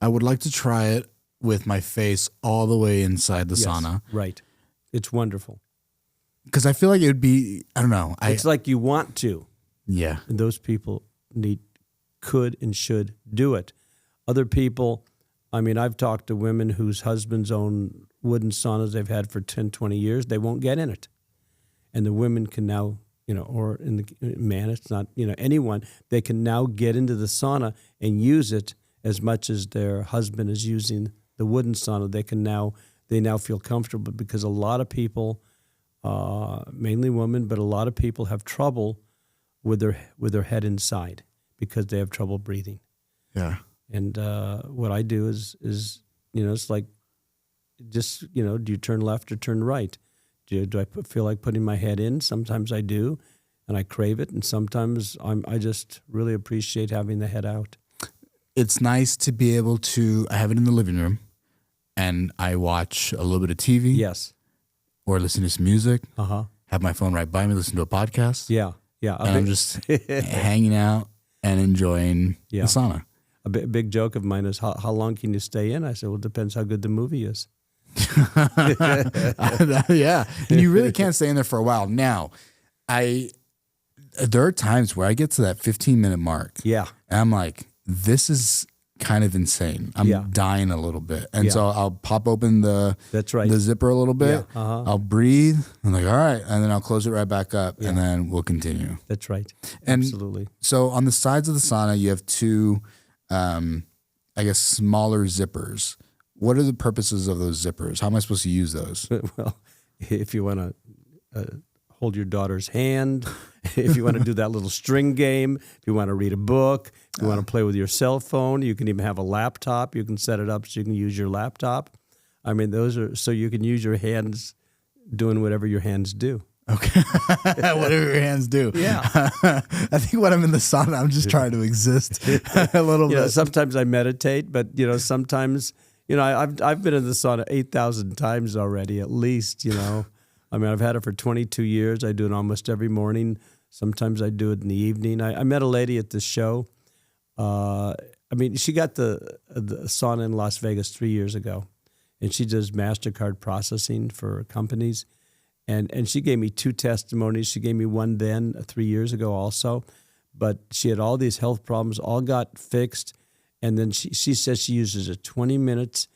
I would like to try it with my face all the way inside the sauna. Right. It's wonderful. Because I feel like it would be, I don't know. It's like you want to. Yeah. And those people could and should do it. Other people, I mean, I've talked to women whose husbands own wooden saunas they've had for 10, 20 years. They won't get in it. And the women can now, or in the man, it's not, anyone, they can now get into the sauna and use it as much as their husband is using the wooden sauna. They now feel comfortable because a lot of people, mainly women, but a lot of people have trouble with their head inside because they have trouble breathing. Yeah. And what I do is it's like just, do you turn left or turn right? Do I feel like putting my head in? Sometimes I do, and I crave it. And sometimes I just really appreciate having the head out. It's nice to be able to, I have it in the living room, and I watch a little bit of TV. Yes. Or listen to some music. Uh-huh. Have my phone right by me, listen to a podcast. Yeah, yeah. And I'm just hanging out and enjoying the sauna. A big joke of mine is, how long can you stay in? I said, well, it depends how good the movie is. Yeah. And you really can't stay in there for a while. Now, there are times where I get to that 15-minute mark. Yeah. And I'm like, this is kind of insane. I'm dying a little bit. And so I'll pop open the zipper a little bit. Yeah. Uh-huh. I'll breathe. I'm like, all right. And then I'll close it right back up and then we'll continue. That's right. And absolutely. So on the sides of the sauna, you have two, smaller zippers. What are the purposes of those zippers? How am I supposed to use those? Well, if you want to hold your daughter's hand, if you want to do that little string game, if you want to read a book, if you want to play with your cell phone, you can even have a laptop. You can set it up so you can use your laptop. I mean, those are so you can use your hands doing whatever your hands do. Okay. Whatever your hands do. Yeah. I think when I'm in the sauna, I'm just trying to exist a little bit. Sometimes I meditate, but, sometimes, I've been in the sauna 8,000 times already, at least, I mean, I've had it for 22 years. I do it almost every morning. Sometimes I do it in the evening. I met a lady at this show. She got the sauna in Las Vegas 3 years ago, and she does MasterCard processing for companies. And she gave me 2 testimonies. She gave me one then 3 years ago also. But she had all these health problems, all got fixed. And then she says she uses it 20 minutes,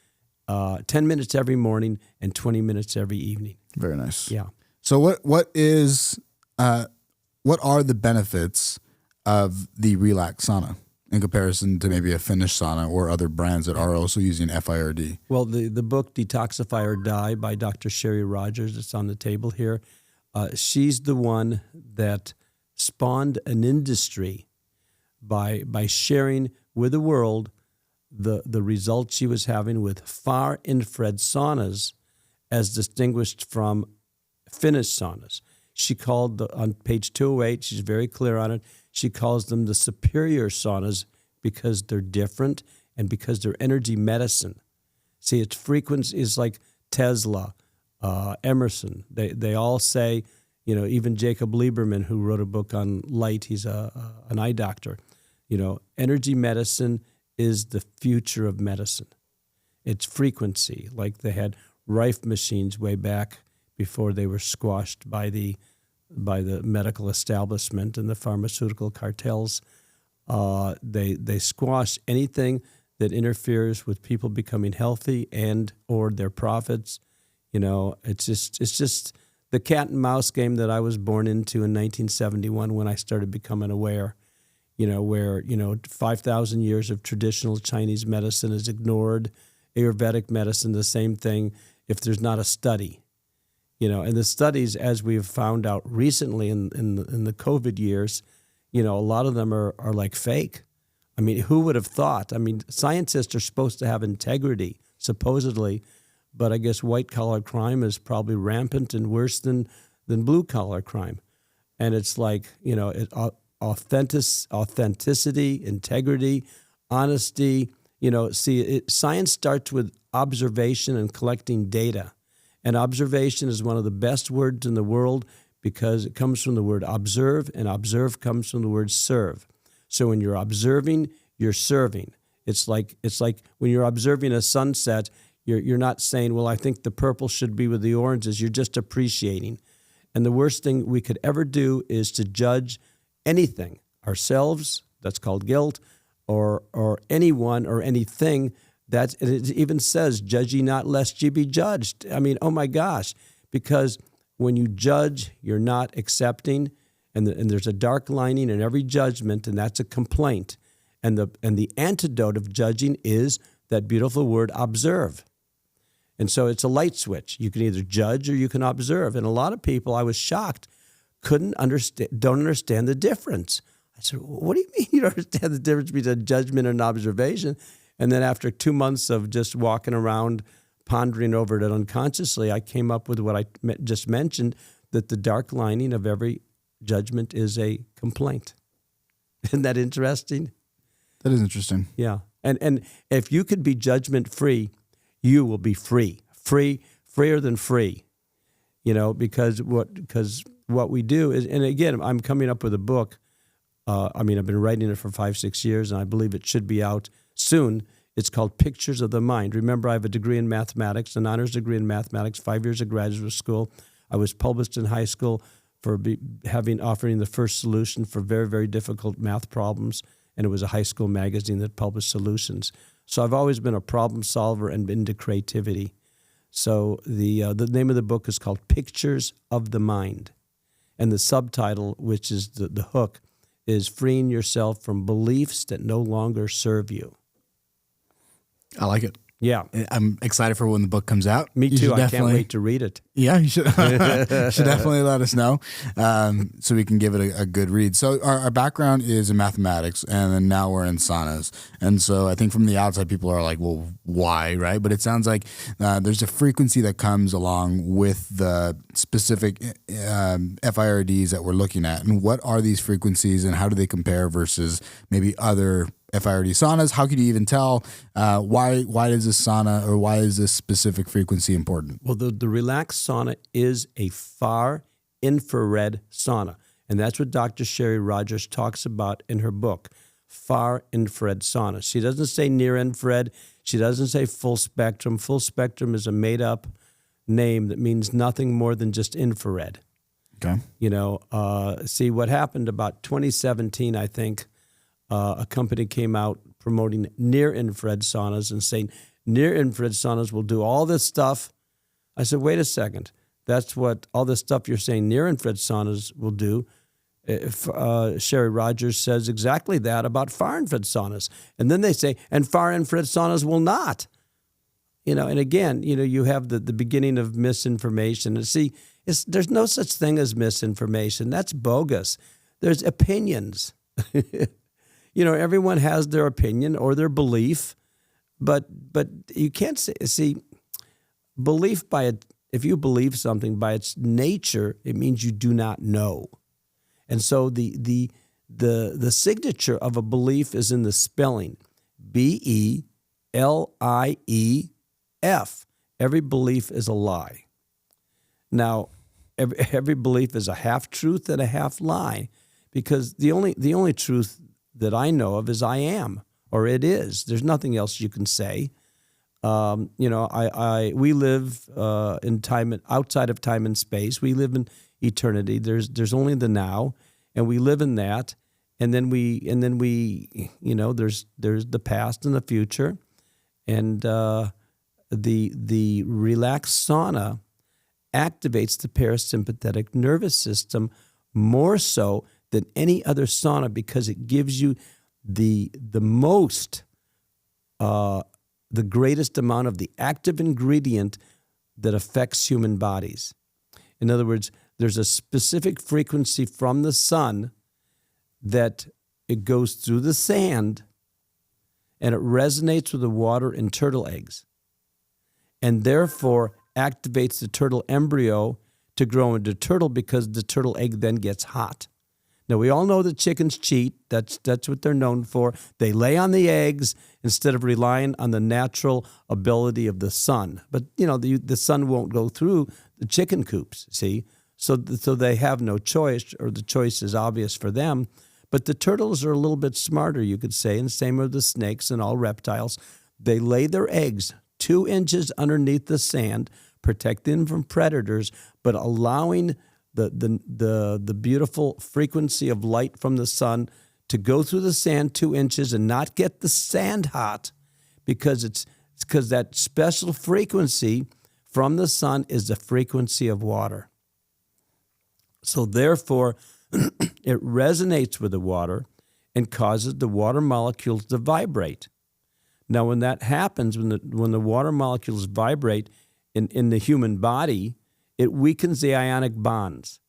10 minutes every morning and 20 minutes every evening. Very nice. Yeah. So what are the benefits of the Relax Sauna in comparison to maybe a Finnish sauna or other brands that are also using FIRD? Well, the book Detoxify or Die by Dr. Sherry Rogers, it's on the table here. She's the one that spawned an industry by sharing with the world the results she was having with far infrared saunas as distinguished from Finnish saunas. She called, on page 208, she's very clear on it, she calls them the superior saunas because they're different and because they're energy medicine. See, its frequency is like Tesla, Emerson. They all say, even Jacob Lieberman, who wrote a book on light, he's an eye doctor. Energy medicine is the future of medicine. It's frequency, like they had Rife machines way back before they were squashed by the medical establishment and the pharmaceutical cartels. They squash anything that interferes with people becoming healthy and or their profits. It's just the cat and mouse game that I was born into in 1971 when I started becoming aware. Where 5,000 years of traditional Chinese medicine is ignored. Ayurvedic medicine, the same thing. If there's not a study. And the studies, as we've found out recently in the COVID years, a lot of them are like fake. I mean, who would have thought? I mean, scientists are supposed to have integrity, supposedly, but I guess white-collar crime is probably rampant and worse than blue-collar crime. And it's like, authenticity, integrity, honesty. Science starts with observation and collecting data. And observation is one of the best words in the world because it comes from the word observe, and observe comes from the word serve. So when you're observing, you're serving. It's like when you're observing a sunset, you're not saying, well, I think the purple should be with the oranges. You're just appreciating. And the worst thing we could ever do is to judge anything, ourselves, that's called guilt, or anyone or anything. It even says, judge ye not lest ye be judged. I mean, oh my gosh, because when you judge, you're not accepting, and there's a dark lining in every judgment, and that's a complaint. And the antidote of judging is that beautiful word, observe. And so it's a light switch. You can either judge or you can observe. And a lot of people, I was shocked, don't understand the difference. I said, what do you mean you don't understand the difference between a judgment and an observation? And then after 2 months of just walking around, pondering over it unconsciously, I came up with what I just mentioned, that the dark lining of every judgment is a complaint. Isn't that interesting? That is interesting. Yeah. And if you could be judgment-free, you will be free. Freer than free. Because what we do is, and again, I'm coming up with a book. I've been writing it for 5-6 years, and I believe it should be out soon. It's called Pictures of the Mind. Remember, I have a degree in mathematics, an honors degree in mathematics, 5 years of graduate school. I was published in high school for offering the first solution for very, very difficult math problems, and it was a high school magazine that published solutions. So I've always been a problem solver and been into creativity. So the name of the book is called Pictures of the Mind. And the subtitle, which is the hook, is Freeing Yourself from Beliefs That No Longer Serve You. I like it. Yeah. I'm excited for when the book comes out. Me too. I can't wait to read it. Yeah, you should, should definitely let us know so we can give it a good read. So our background is in mathematics, and then now we're in saunas. And so I think from the outside, people are like, well, why, right? But it sounds like there's a frequency that comes along with the specific FIRDs that we're looking at. And what are these frequencies, and how do they compare versus maybe other FIRD saunas? How can you even tell why is this sauna, or why is this specific frequency important? Well, the Relax Sauna is a far infrared sauna, and that's what Dr. Sherry Rogers talks about in her book, Far Infrared Sauna. She doesn't say near infrared. She doesn't say full spectrum. Full spectrum is a made-up name that means nothing more than just infrared. Okay. See, what happened about 2017, I think, a company came out promoting near-infrared saunas and saying near-infrared saunas will do all this stuff. I said, wait a second. That's what all this stuff you're saying near-infrared saunas will do. Sherry Rogers says exactly that about far-infrared saunas. And then they say, and far-infrared saunas will not. And again, you have the beginning of misinformation. And see, there's no such thing as misinformation. That's bogus. There's opinions. Everyone has their opinion or their belief, but you can't see belief if you believe something by its nature, it means you do not know. And so the signature of a belief is in the spelling, BELIEF. Every belief is a lie. Now, every belief is a half truth and a half lie, because the only truth that I know of is I am, or it is. There's nothing else you can say. We live in time, outside of time and space. We live in eternity. There's only the now, and we live in that. And then we there's the past and the future, and the Relax Sauna activates the parasympathetic nervous system more so than any other sauna, because it gives you the greatest amount of the active ingredient that affects human bodies. In other words, there's a specific frequency from the sun that it goes through the sand, and it resonates with the water in turtle eggs, and therefore activates the turtle embryo to grow into turtle, because the turtle egg then gets hot. Now, we all know that chickens cheat. That's what they're known for. They lay on the eggs instead of relying on the natural ability of the sun. But, the sun won't go through the chicken coops, see? So they have no choice, or the choice is obvious for them. But the turtles are a little bit smarter, you could say, and same with the snakes and all reptiles. They lay their eggs 2 inches underneath the sand, protecting them from predators, but allowing the beautiful frequency of light from the sun to go through the sand 2 inches and not get the sand hot, because it's because that special frequency from the sun is the frequency of water. So therefore, it resonates with the water and causes the water molecules to vibrate. Now, when that happens, when the water molecules vibrate in the human body, it weakens the ionic bonds.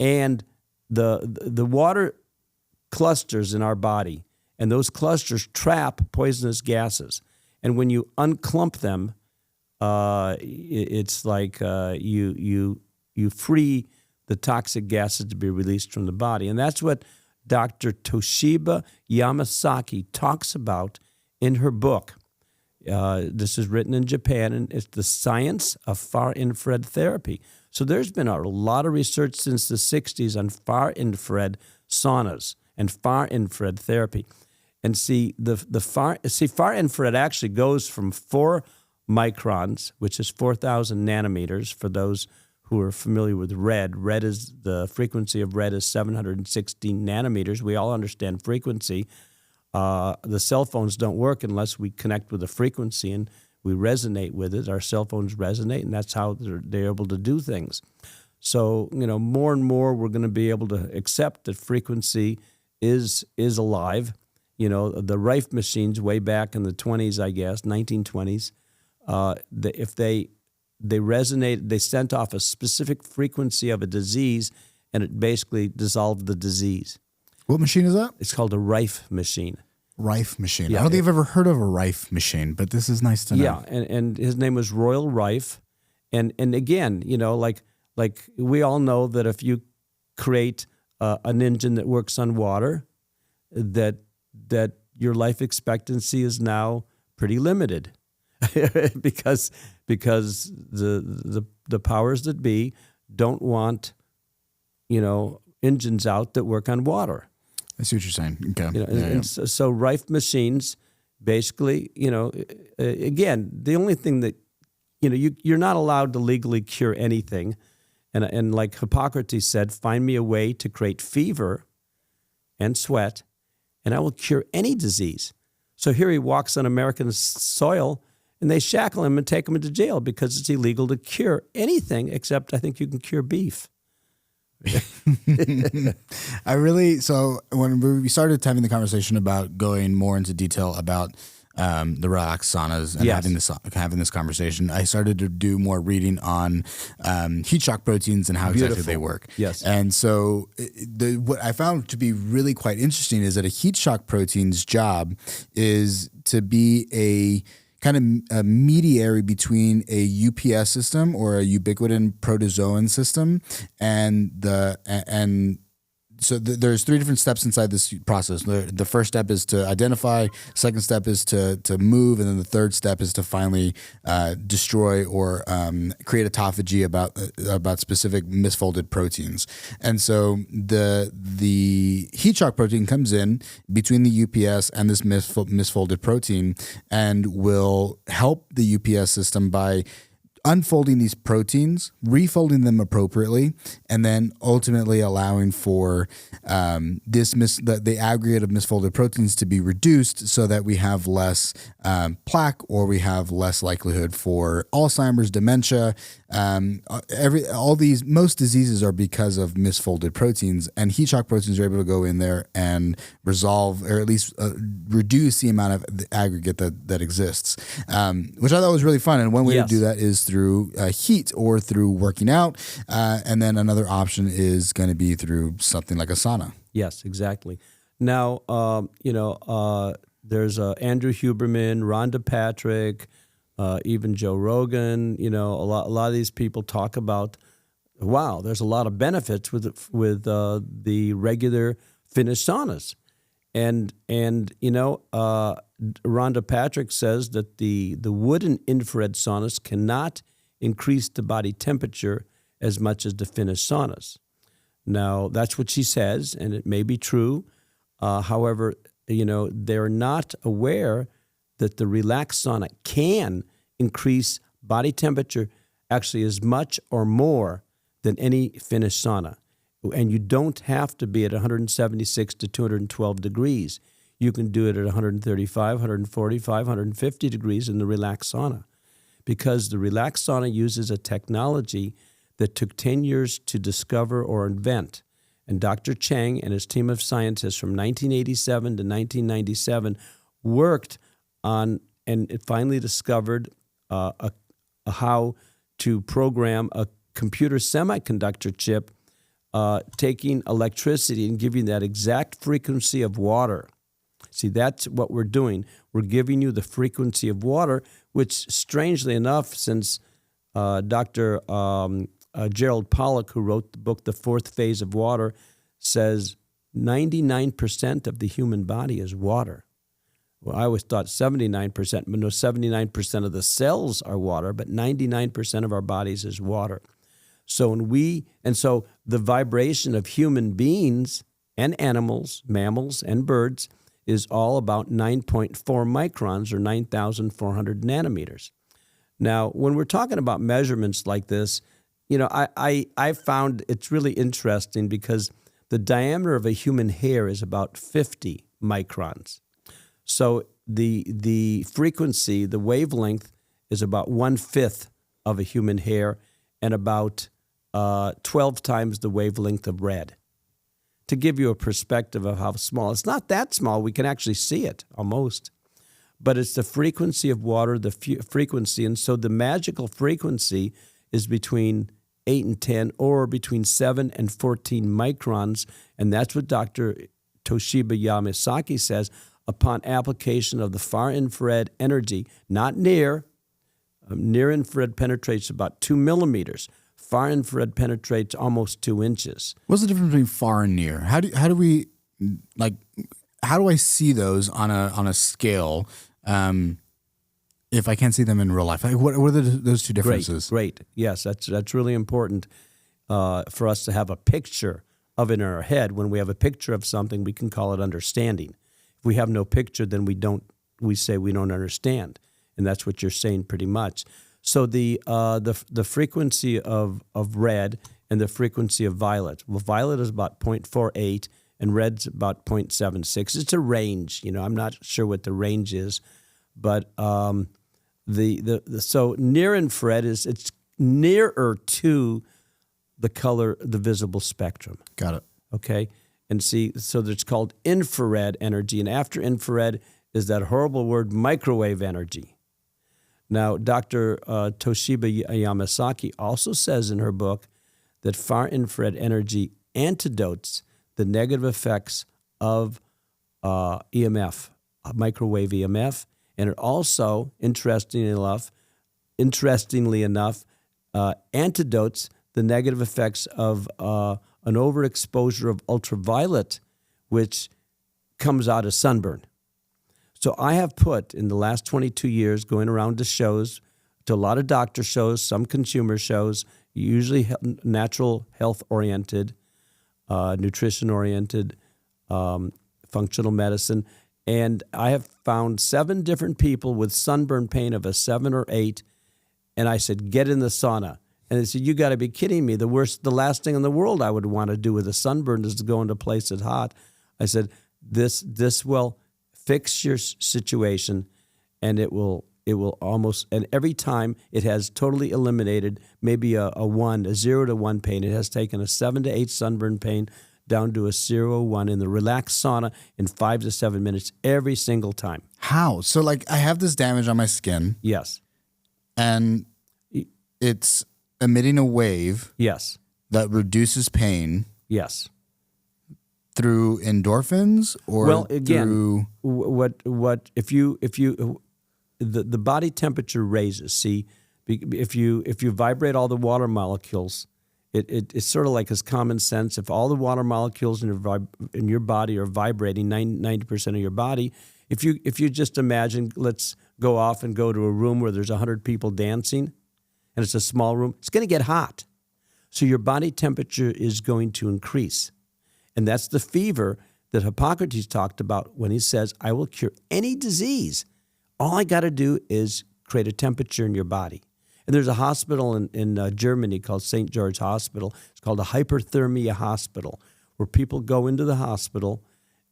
And the water clusters in our body, and those clusters trap poisonous gases. And when you unclump them, it's like you free the toxic gases to be released from the body. And that's what Dr. Toshiba Yamasaki talks about in her book. This is written in Japan, and it's The Science of Far Infrared Therapy. So there's been a lot of research since the 60s on far infrared saunas and far infrared therapy. And far infrared actually goes from 4 microns, which is 4,000 nanometers for those who are familiar with red. The frequency of red is 716 nanometers. We all understand frequency. The cell phones don't work unless we connect with the frequency and we resonate with it. Our cell phones resonate, and that's how they're able to do things. So, more and more we're going to be able to accept that frequency is alive. The Rife machines way back in the 20s, I guess, 1920s, if they resonate, they sent off a specific frequency of a disease, and it basically dissolved the disease. What machine is that? It's called a Rife machine. Rife machine. Yeah, I don't think I've ever heard of a Rife machine, but this is nice to know. Yeah, and his name was Royal Rife. And again, like we all know that if you create an engine that works on water, that your life expectancy is now pretty limited because the powers that be don't want engines out that work on water. I see what you're saying. Okay. So Rife machines, basically, again, the only thing that you're not allowed to legally cure anything, and like Hippocrates said, find me a way to create fever and sweat, and I will cure any disease. So here he walks on American soil, and they shackle him and take him into jail because it's illegal to cure anything except I think you can cure beef. So when we started having the conversation about going more into detail about the relax saunas and having this conversation, I started to do more reading on heat shock proteins and how exactly they work. Yes. And so what I found to be really quite interesting is that a heat shock protein's job is to be a kind of a mediary between a UPS system or a ubiquitin protozoan system so there's 3 different steps inside this process. The first step is to identify, second step is to move, and then the third step is to finally destroy or create autophagy about specific misfolded proteins. And so the heat shock protein comes in between the UPS and this misfolded protein and will help the UPS system by unfolding these proteins, refolding them appropriately, and then ultimately allowing for the aggregate of misfolded proteins to be reduced so that we have less plaque or we have less likelihood for Alzheimer's, dementia. Most diseases are because of misfolded proteins, and heat shock proteins are able to go in there and resolve or at least reduce the amount of the aggregate that exists, which I thought was really fun. And one way to do that is through heat or through working out. And then another option is going to be through something like a sauna. Yes, exactly. Now, there's Andrew Huberman, Rhonda Patrick, even Joe Rogan. A lot of these people talk about, wow, there's a lot of benefits with the regular Finnish saunas. And Rhonda Patrick says that the wooden infrared saunas cannot increase the body temperature as much as the Finnish saunas. Now, that's what she says, and it may be true. However, they're not aware that the Relax Sauna can increase body temperature actually as much or more than any finished sauna. And you don't have to be at 176 to 212 degrees. You can do it at 135, 145, 150 degrees in the Relax Sauna, because the Relax Sauna uses a technology that took 10 years to discover or invent. And Dr. Chang and his team of scientists from 1987 to 1997 worked on, and it finally discovered how to program a computer semiconductor chip taking electricity and giving that exact frequency of water. See, that's what we're doing. We're giving you the frequency of water, which, strangely enough, since Dr. Gerald Pollack, who wrote the book The Fourth Phase of Water, says 99% of the human body is water. Well, I always thought 79%, but no, 79% of the cells are water, but 99% of our bodies is water. So so the vibration of human beings and animals, mammals and birds, is all about 9.4 microns or 9,400 nanometers. Now, when we're talking about measurements like this, I found it's really interesting because the diameter of a human hair is about 50 microns. So the frequency, the wavelength, is about 1/5 of a human hair and about 12 times the wavelength of red. To give you a perspective of how small, it's not that small. We can actually see it almost. But it's the frequency of water, the frequency. And so the magical frequency is between 8 and 10 or between 7 and 14 microns. And that's what Dr. Toshiba Yamasaki says upon application of the far infrared energy, not near. Near infrared penetrates about 2 millimeters. Far infrared penetrates almost 2 inches. What's the difference between far and near? How do I see those on a scale? If I can't see them in real life, what are those two differences? Great. Yes, that's really important for us to have a picture of it in our head. When we have a picture of something, we can call it understanding. If we have no picture, then we say we don't understand, and that's what you're saying pretty much. So the frequency of red and the frequency of violet. Well, violet is about 0.48 and red's about 0.76. It's a range. I'm not sure what the range is, but so near infrared it's nearer to the color, the visible spectrum. Got it. Okay, and see, so it's called infrared energy, and after infrared is that horrible word microwave energy. Now, Dr. Toshiba Yamasaki also says in her book that far infrared energy antidotes the negative effects of EMF, microwave EMF, and it also, interestingly enough, antidotes the negative effects of an overexposure of ultraviolet, which comes out of sunburn. So I have put, in the last 22 years, going around to shows, to a lot of doctor shows, some consumer shows, usually natural health-oriented, nutrition-oriented, functional medicine, and I have found 7 different people with sunburn pain of a 7 or 8, and I said, get in the sauna. And they said, you got to be kidding me. The last thing in the world I would want to do with a sunburn is to go into a place that's hot. I said, this will fix your situation, and it will almost, and every time it has totally eliminated maybe a 0 to 1 pain. It has taken a 7 to 8 sunburn pain down to a 0 1 in the Relax Sauna in 5 to 7 minutes every single time. How? So I have this damage on my skin. Yes. And it's emitting a wave. Yes. That reduces pain. Yes. Through endorphins or through what if you the body temperature raises. See, if you vibrate all the water molecules, it's sort of like as common sense. If all the water molecules in your body are vibrating 90% of your body, if you just imagine, let's go off and go to a room where there's 100 people dancing, and it's a small room, it's going to get hot. So your body temperature is going to increase. And that's the fever that Hippocrates talked about when he says, I will cure any disease. All I got to do is create a temperature in your body. And there's a hospital in Germany called St. George Hospital. It's called a hyperthermia hospital, where people go into the hospital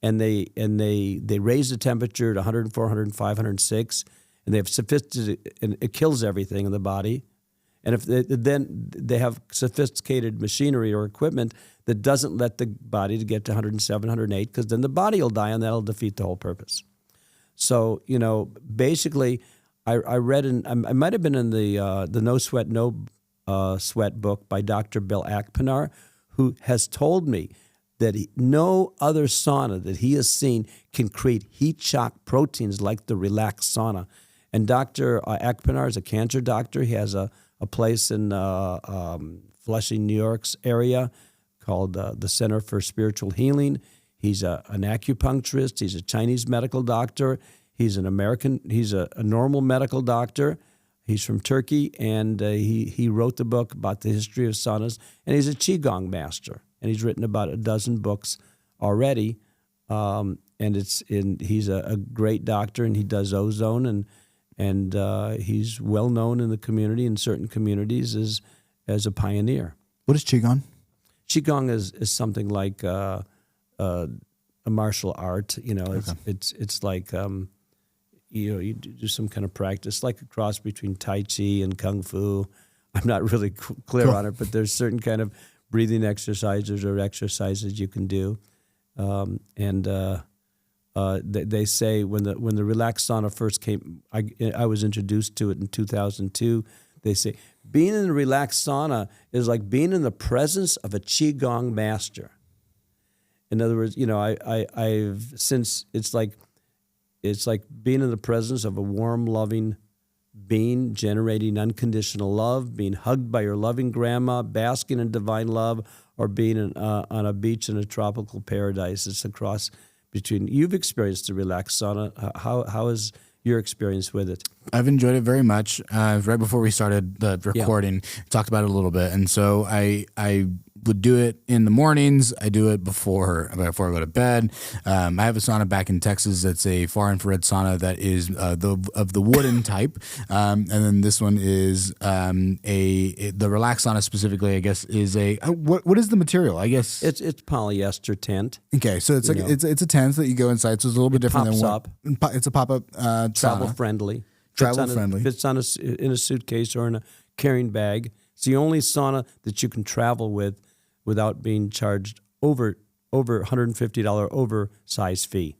and they raise the temperature to 104, 105, 106, and they have sophisticated, and it kills everything in the body. And if then they have sophisticated machinery or equipment that doesn't let the body to get to 107, 108, because then the body will die and that'll defeat the whole purpose. So, basically, I read I might have been in the No Sweat, No Sweat book by Dr. Bill Akpenar, who has told me that no other sauna that he has seen can create heat shock proteins like the Relax Sauna. And Dr. Akpenar is a cancer doctor. He has a place in Flushing, New York's area called the Center for Spiritual Healing. He's an acupuncturist. He's a Chinese medical doctor. He's an American. He's a normal medical doctor. He's from Turkey, and he wrote the book about the history of saunas. And he's a Qigong master, and he's written about a dozen books already. And he's a great doctor, and he does ozone, and he's well known in the community, in certain communities, as a pioneer. What is Qigong? Qigong is something like a martial art. Okay. It's like you do some kind of practice, like a cross between Tai Chi and Kung Fu. I'm not really clear on it, but there's certain kind of breathing exercises or exercises you can do. They say when the Relax Sauna first came, I was introduced to it in 2002. They say being in the Relax Sauna is like being in the presence of a Qigong master. In other words, I've since it's like being in the presence of a warm, loving being, generating unconditional love, being hugged by your loving grandma, basking in divine love, or being on a beach in a tropical paradise. It's a cross between. You've experienced the Relax Sauna. How is your experience with it? I've enjoyed it very much. Right before we started the recording, talked about it a little bit, and so I would do it in the mornings. I do it before I go to bed. I have a sauna back in Texas that's a far infrared sauna that is of the wooden type, and then this one is the Relax Sauna specifically. I guess is what is the material? I guess it's polyester tent. Okay, so it's it's a tent that you go inside. So it's a little bit different than what it's a pop up travel friendly. Fits in a suitcase or in a carrying bag. It's the only sauna that you can travel with without being charged over $150 oversized fee.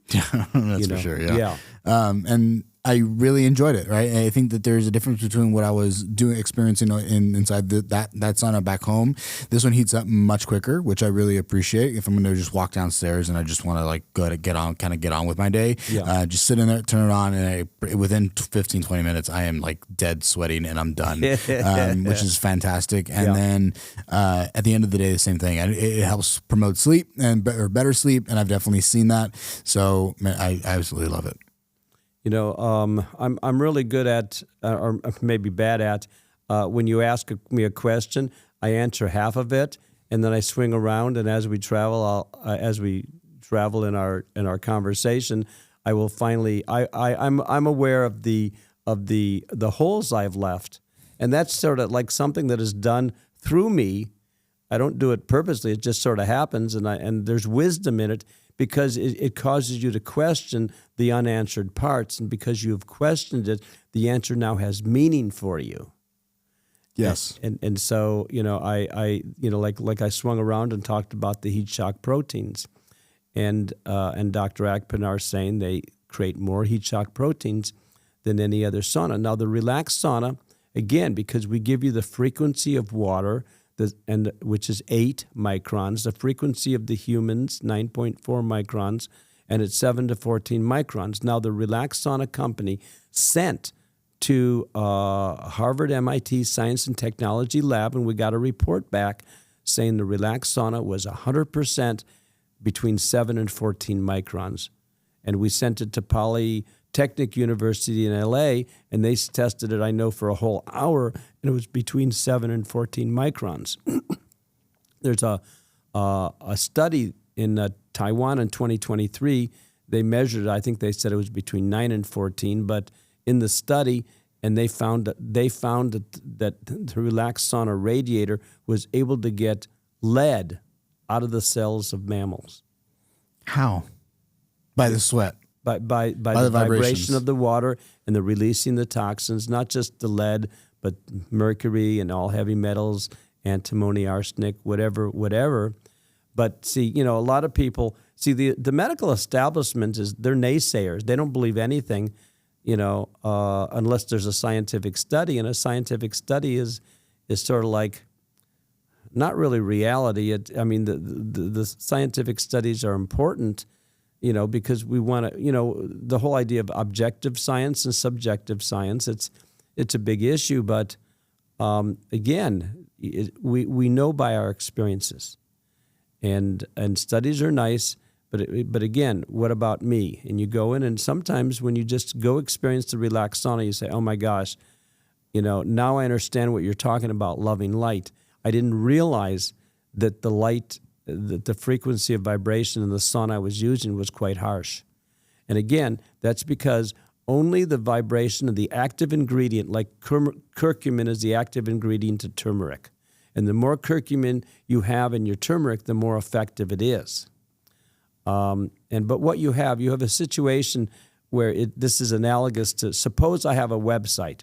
That's for sure. Yeah. And I really enjoyed it. Right. And I think that there's a difference between what I was experiencing inside that sauna back home. This one heats up much quicker, which I really appreciate. If I'm going to just walk downstairs and I just want to get on with my day, just sit in there, turn it on, and within 15, 20 minutes, I am like dead sweating and I'm done, which is fantastic. And then at the end of the day, the same thing. It helps promote sleep or better sleep, and I've definitely seen that. So man, I absolutely love it. I'm really good at, or maybe bad at, when you ask me a question, I answer half of it, and then I swing around. And as we travel, in our conversation, I will finally. I'm aware of the holes I've left, and that's sort of like something that is done through me. I don't do it purposely; it just sort of happens, and there's wisdom in it. Because it causes you to question the unanswered parts, and because you have questioned it, the answer now has meaning for you. Yes, and so I like I swung around and talked about the heat shock proteins, and Dr. Akpenar saying they create more heat shock proteins than any other sauna. Now the Relax Sauna, again, because we give you the frequency of water. Which is 8 microns, the frequency of the humans, 9.4 microns, and it's 7 to 14 microns. Now, the Relax Sauna company sent to Harvard MIT Science and Technology Lab, and we got a report back saying the Relax Sauna was 100% between 7 and 14 microns. And we sent it to Polytechnic University in LA, and they tested it, I know, for a whole hour, and it was between 7 and 14 microns. There's a study in Taiwan in 2023. They measured, I think they said it was between 9 and 14, but in the study, and they found that the Relax Sauna radiator was able to get lead out of the cells of mammals. How? By the sweat. By the vibration of the water and the releasing the toxins, not just the lead, but mercury and all heavy metals, antimony, arsenic, whatever. But see, a lot of people, the medical establishment they're naysayers. They don't believe anything, unless there's a scientific study. And a scientific study is sort of like not really reality. The scientific studies are important, because we want to, the whole idea of objective science and subjective science, it's a big issue. But again, we know by our experiences, and studies are nice. But again, what about me? And you go in, and sometimes when you just go experience the Relax Sauna, you say, oh my gosh, now I understand what you're talking about, loving light. I didn't realize that the light, that the frequency of vibration in the sauna I was using was quite harsh. And again, that's because only the vibration of the active ingredient, like curcumin is the active ingredient to turmeric. And the more curcumin you have in your turmeric, the more effective it is. But what you have a situation where this is analogous to, suppose I have a website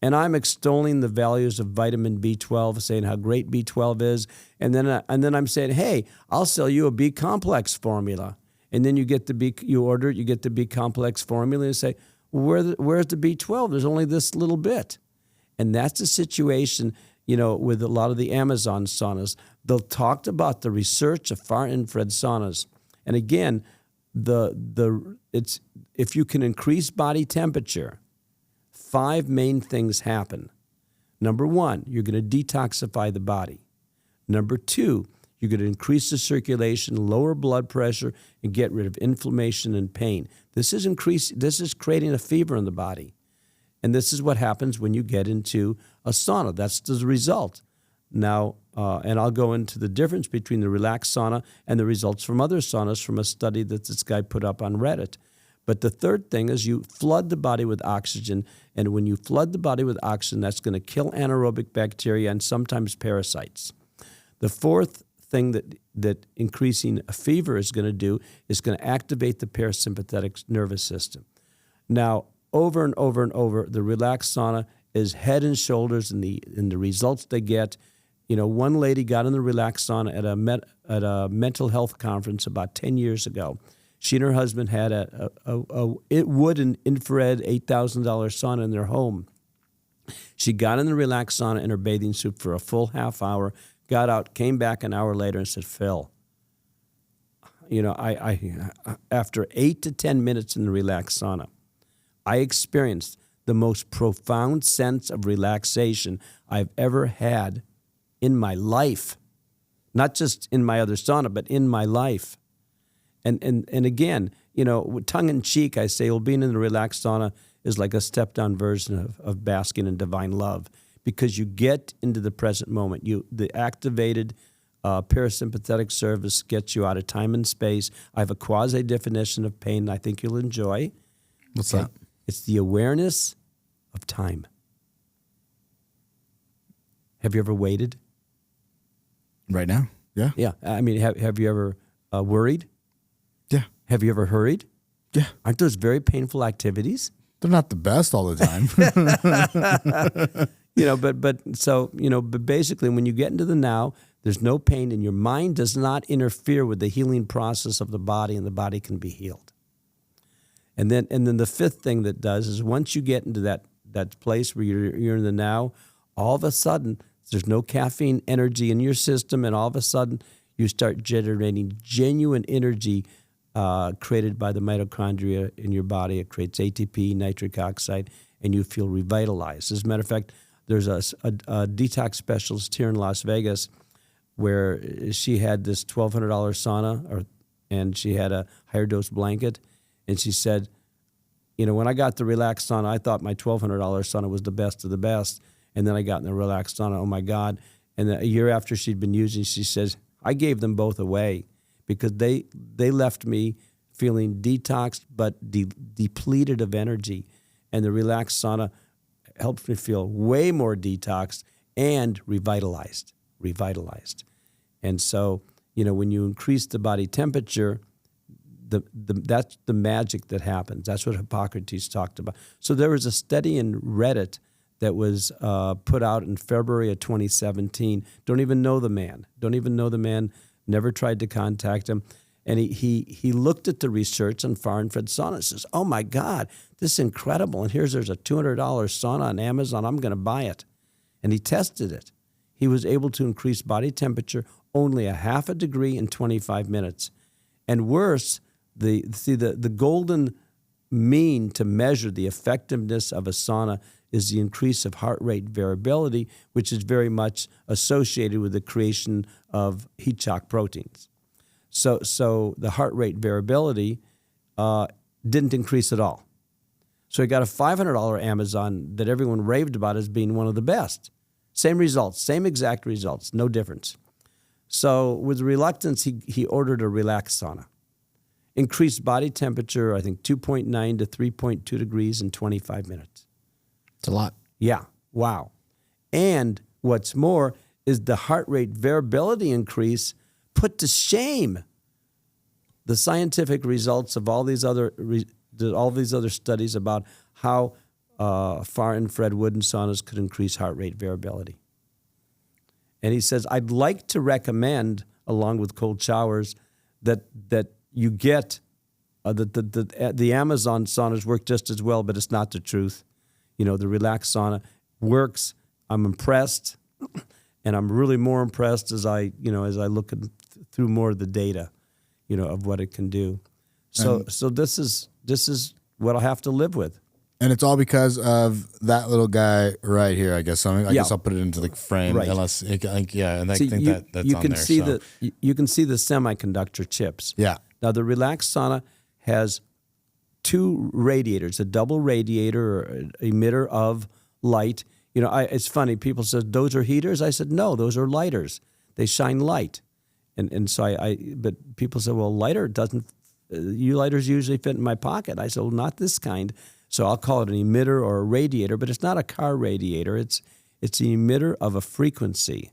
and I'm extolling the values of vitamin B12, saying how great B12 is, and then I'm saying, hey, I'll sell you a B complex formula, and then you get the B complex formula, and say, well, where's the B12? There's only this little bit, and that's the situation. With a lot of the Amazon saunas, they'll talk about the research of far infrared saunas. And again, if you can increase body temperature, 5 main things happen. Number 1, you're going to detoxify the body. Number 2, you're going to increase the circulation, lower blood pressure, and get rid of inflammation and pain. This is creating a fever in the body. And this is what happens when you get into a sauna. That's the result. Now, and I'll go into the difference between the Relax Sauna and the results from other saunas from a study that this guy put up on Reddit. But the third thing is you flood the body with oxygen, and when you flood the body with oxygen, that's going to kill anaerobic bacteria and sometimes parasites. The fourth thing that increasing a fever is going to do is going to activate the parasympathetic nervous system. Now, over and over and over, the Relax Sauna is head and shoulders in the results they get. One lady got in the Relax Sauna at a mental health conference about 10 years ago. She and her husband had a wood and infrared $8,000 sauna in their home. She got in the Relax Sauna in her bathing suit for a full half hour, got out, came back an hour later and said, Phil, I after 8 to 10 minutes in the Relax Sauna, I experienced the most profound sense of relaxation I've ever had in my life. Not just in my other sauna, but in my life. And again, tongue in cheek, I say, well, being in the Relax Sauna is like a stepped down version of basking in divine love, because you get into the present moment. The activated parasympathetic service gets you out of time and space. I have a quasi definition of pain I think you'll enjoy. What's that? It's the awareness of time. Have you ever waited? Right now? Yeah. Yeah. I mean, have you ever worried? Yeah. Have you ever hurried? Yeah. Aren't those very painful activities? They're not the best all the time. But basically when you get into the now, there's no pain, and your mind does not interfere with the healing process of the body, and the body can be healed. And then the fifth thing that does is once you get into that place where you're in the now, all of a sudden there's no caffeine energy in your system, and all of a sudden you start generating genuine energy created by the mitochondria in your body. It creates ATP, nitric oxide, and you feel revitalized. As a matter of fact, there's a detox specialist here in Las Vegas where she had this $1,200 sauna, and she had a higher dose blanket, and she said, when I got the Relax Sauna, I thought my $1,200 sauna was the best of the best, and then I got in the Relax Sauna, oh my God, And a year after she'd been using, she says, I gave them both away because they left me feeling detoxed but depleted of energy. And the Relax Sauna helps me feel way more detoxed and revitalized. And so, when you increase the body temperature, that's the magic that happens. That's what Hippocrates talked about. So there was a study in Reddit that was put out in February of 2017. Don't even know the man. Never tried to contact him. And he looked at the research on far infrared sauna and says, oh my God, this is incredible. And there's a $200 sauna on Amazon. I'm going to buy it. And he tested it. He was able to increase body temperature only a half a degree in 25 minutes. And worse, the golden mean to measure the effectiveness of a sauna is the increase of heart rate variability, which is very much associated with the creation of heat shock proteins. So the heart rate variability didn't increase at all. So he got a $500 Amazon that everyone raved about as being one of the best. Same results, same exact results, no difference. So with reluctance, he ordered a Relax Sauna. Increased body temperature, I think 2.9 to 3.2 degrees in 25 minutes. It's a lot. Yeah, wow. And what's more is the heart rate variability increase put to shame the scientific results of all these other studies about how far infrared wooden saunas could increase heart rate variability. And he says, I'd like to recommend, along with cold showers, that you get the Amazon saunas work just as well, but it's not the truth. The Relax Sauna works. I'm impressed, and I'm really more impressed as I look through more of the data, of what it can do. So this is what I'll have to live with. And it's all because of that little guy right here, I guess. So I guess I'll put it into the frame, right. Unless, and I think that's on there. You can see the semiconductor chips. Yeah. Now, the Relax Sauna has two radiators, a double radiator or emitter of light. It's funny. People said, those are heaters? I said, no, those are lighters. They shine light. And so but people said, well, lighter doesn't, lighters usually fit in my pocket. I said, well, not this kind. So I'll call it an emitter or a radiator, but it's not a car radiator. It's an emitter of a frequency.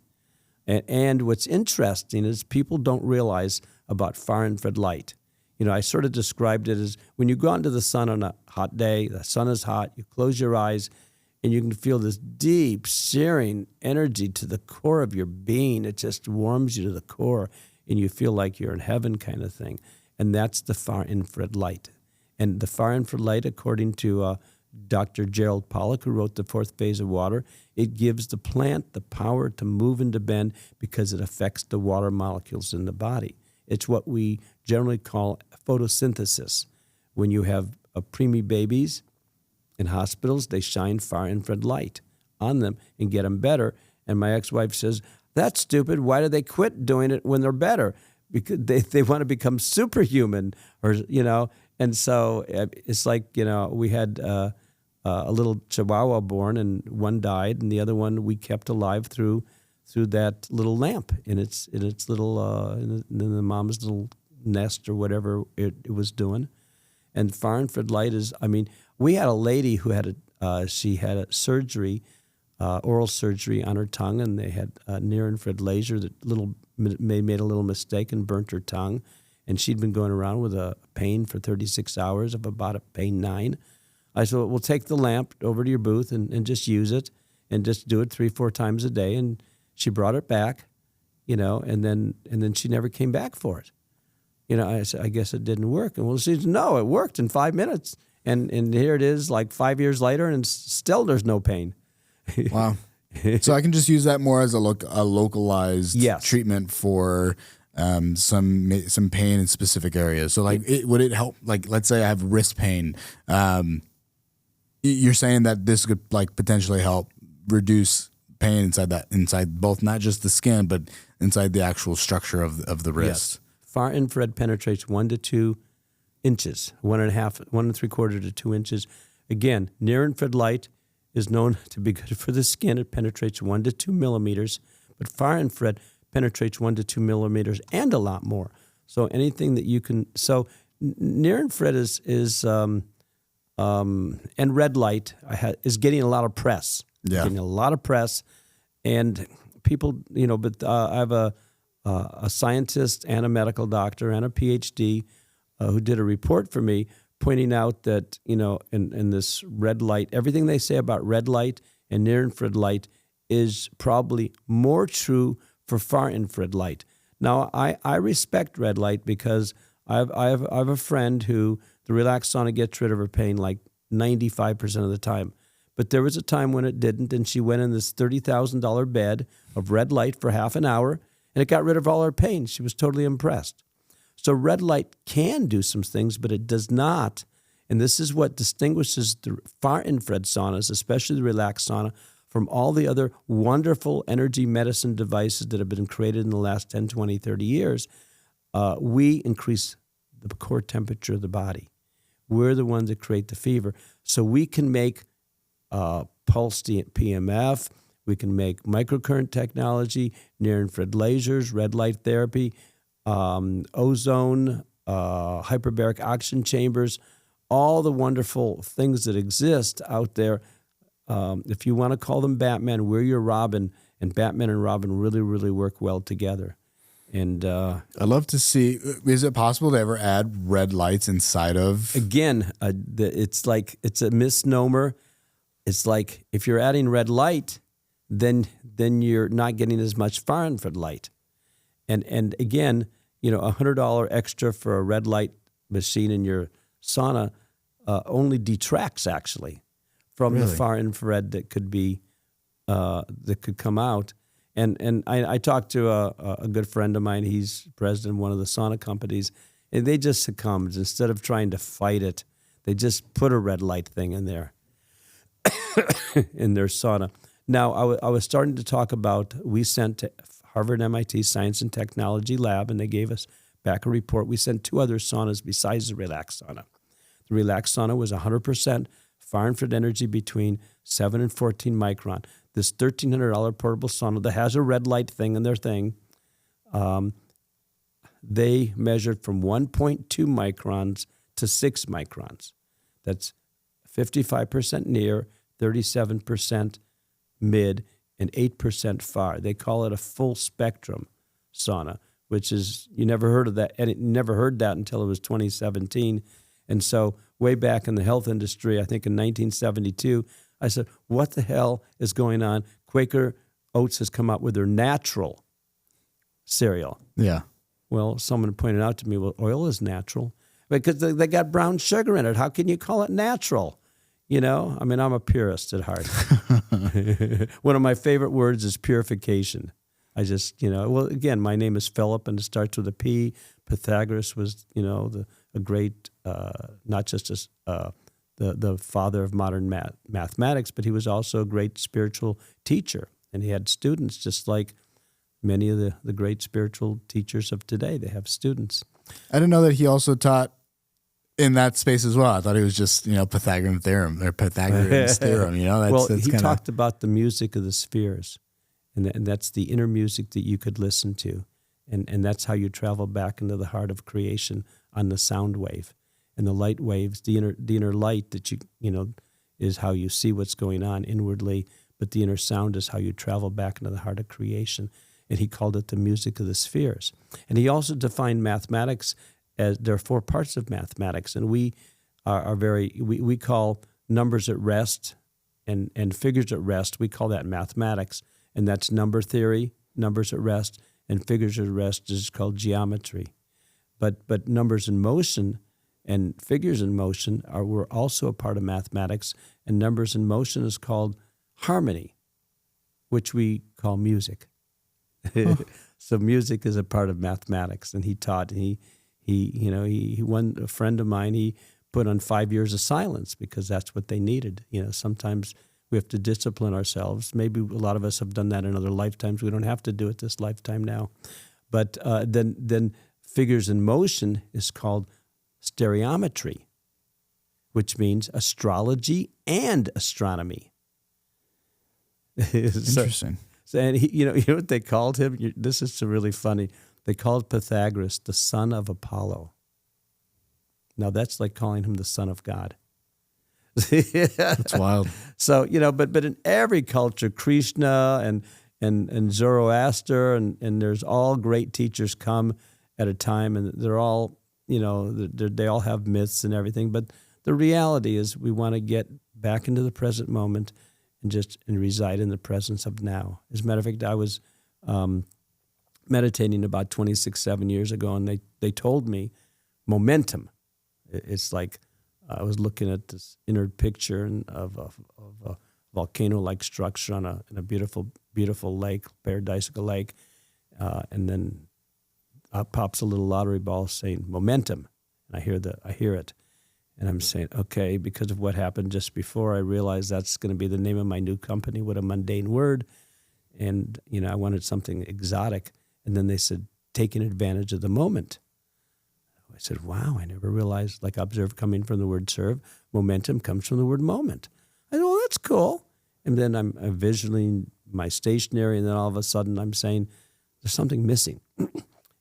And what's interesting is people don't realize about far infrared light. I sort of described it as when you go out into the sun on a hot day, the sun is hot, you close your eyes, and you can feel this deep, searing energy to the core of your being. It just warms you to the core, and you feel like you're in heaven kind of thing. And that's the far infrared light. And the far infrared light, according to Dr. Gerald Pollack, who wrote The Fourth Phase of Water, it gives the plant the power to move and to bend because it affects the water molecules in the body. It's what we generally call photosynthesis. When you have preemie babies in hospitals, they shine far infrared light on them and get them better. And my ex-wife says, that's stupid. Why do they quit doing it when they're better? Because they want to become superhuman, And so it's like, we had a little Chihuahua born, and one died, and the other one we kept alive through that little lamp in its little in the mom's little nest or whatever it was doing. And far infrared light is, we had a lady who had she had a surgery, oral surgery on her tongue, and they had a near infrared laser that made a little mistake and burnt her tongue. And she'd been going around with a pain for 36 hours of about a pain 9. I said, well, we'll take the lamp over to your booth and just use it and just do it 3-4 times a day. And she brought it back, and then she never came back for it. I said, I guess it didn't work. And she said, no, it worked in 5 minutes. And here it is like 5 years later, and still there's no pain. Wow. So I can just use that more as a localized treatment for some pain in specific areas. So would it help? Like, let's say I have wrist pain. You're saying that this could potentially help reduce pain inside both, not just the skin, but inside the actual structure of the wrist. Yes. Far infrared penetrates 1 to 2 inches, 1.5, 1 3/4 to 2 inches. Again, near infrared light is known to be good for the skin. It penetrates 1 to 2 millimeters, But far infrared penetrates 1 to 2 millimeters and a lot more. So anything that you can, so near infrared is and red light is getting a lot of press. Yeah. Getting a lot of press, and people, but I have a scientist and a medical doctor and a PhD who did a report for me pointing out that, in this red light, everything they say about red light and near infrared light is probably more true for far infrared light. Now, I respect red light because I have a friend who the Relax Sauna gets rid of her pain like 95% of the time. But there was a time when it didn't, and she went in this $30,000 bed of red light for half an hour, and it got rid of all her pain. She was totally impressed. So red light can do some things, but it does not. And this is what distinguishes the far infrared saunas, especially the Relax Sauna, from all the other wonderful energy medicine devices that have been created in the last 10, 20, 30 years. We increase the core temperature of the body. We're the ones that create the fever. So we can make pulsed PMF, we can make microcurrent technology, near-infrared lasers, red light therapy, ozone, hyperbaric oxygen chambers, all the wonderful things that exist out there. If you want to call them Batman, we're your Robin, and Batman and Robin really, really work well together. And I'd love to see, is it possible to ever add red lights inside of? Again, it's a misnomer. It's like if you're adding red light, then you're not getting as much far infrared light. And again, $100 extra for a red light machine in your sauna only detracts actually from the far infrared that could be that could come out. And I talked to a good friend of mine. He's president of one of the sauna companies, and they just succumbed. Instead of trying to fight it, they just put a red light thing in there in their sauna. Now, I was starting to talk about, we sent to Harvard MIT Science and Technology Lab, and they gave us back a report. We sent 2 other saunas besides the Relax Sauna. The Relax Sauna was 100% far infrared energy between 7 and 14 micron. This $1,300 portable sauna that has a red light thing in their thing, they measured from 1.2 microns to 6 microns. That's 55% near, 37% mid, and 8% far. They call it a full spectrum sauna, which is, you never heard of that, and it never heard that until it was 2017. And so way back in the health industry, I think in 1972, I said, what the hell is going on? Quaker Oats has come out with their natural cereal. Yeah. Well, someone pointed out to me, well, oil is natural because they got brown sugar in it. How can you call it natural? I mean, I'm a purist at heart. One of my favorite words is purification. I just, well, again, my name is Philip, and it starts with a P. Pythagoras was, a great, not just the father of modern mathematics, but he was also a great spiritual teacher. And he had students just like many of the great spiritual teachers of today. They have students. I didn't know that he also taught in that space as well. I thought he was just, Pythagorean's theorem. He talked about the music of the spheres, and that's the inner music that you could listen to. And that's how you travel back into the heart of creation on the sound wave. And the light waves, the inner light that is how you see what's going on inwardly, but the inner sound is how you travel back into the heart of creation. And he called it the music of the spheres. And he also defined mathematics as there are 4 parts of mathematics, and we we call numbers at rest and figures at rest. We call that mathematics, and that's number theory, numbers at rest, and figures at rest is called geometry. But numbers in motion and figures in motion were also a part of mathematics, and numbers in motion is called harmony, which we call music. Huh. So music is a part of mathematics, and he taught. He one a friend of mine, he put on 5 years of silence because that's what they needed. Sometimes we have to discipline ourselves. Maybe a lot of us have done that in other lifetimes. We don't have to do it this lifetime now. But then figures in motion is called stereometry, which means astrology and astronomy. Interesting. And you know what they called him? This is really funny. They called Pythagoras the son of Apollo. Now that's like calling him the son of God. That's wild. So, but in every culture, Krishna and Zoroaster and there's all great teachers come at a time, and they're all, they all have myths and everything. But the reality is we want to get back into the present moment and reside in the presence of now. As a matter of fact, I was meditating about 7 years ago, and they told me momentum. It's like I was looking at this inner picture of a volcano-like structure in a beautiful lake, paradisical lake, and then up pops a little lottery ball saying momentum, and I hear it, and I'm saying, okay, because of what happened just before, I realized that's going to be the name of my new company. What a mundane word, and I wanted something exotic, and then they said taking advantage of the moment. I said, wow, I never realized, like observe coming from the word serve, momentum comes from the word moment. I said, well, that's cool. And then I'm visualizing my stationery, and then all of a sudden I'm saying, there's something missing.